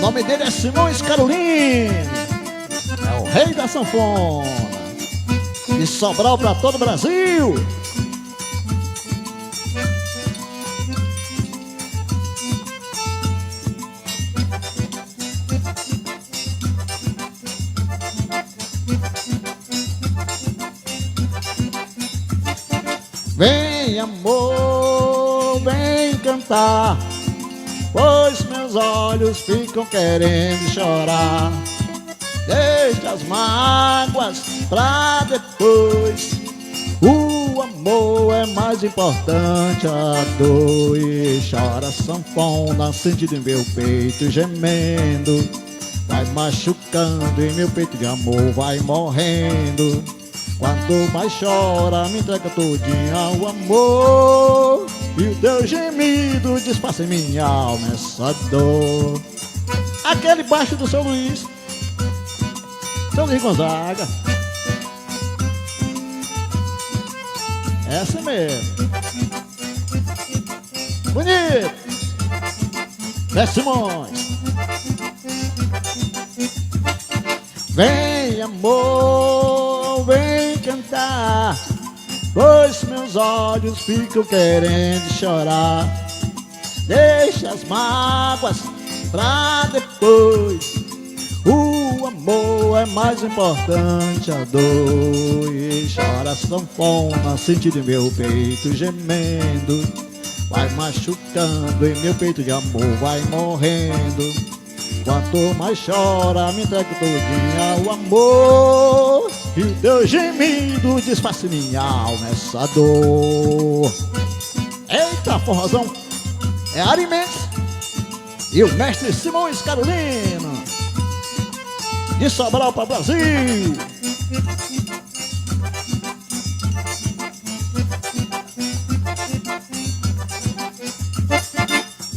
nome dele é Simões Carolino, é o rei da sanfona, de Sobral pra todo o Brasil. Vem, amor, vem cantar, pois meus olhos ficam querendo chorar. Deixa as mágoas pra depois, o amor é mais importante. A dor e chora sanfona, sentindo em meu peito gemendo, vai machucando em meu peito de amor, vai morrendo. Quanto mais chora, me entrega todinha ao amor, e o teu gemido despaça em minha alma essa dor. Aquele baixo do São Luís Gonzaga, essa mesmo. Bonito. Zé Simões. Vem, amor, vem cantar, pois meus olhos ficam querendo chorar. Deixa as mágoas pra depois, o amor é mais importante. A dor e chora sanfona, sentindo em meu peito gemendo, vai machucando em meu peito de amor, vai morrendo. Quanto mais chora, me entrega todinha ao amor, e o teu gemido desfaça minha alma essa dor. Eita, forrozão, é Ari Mendes e o mestre Simões Carolino, de Sobral para Brasil.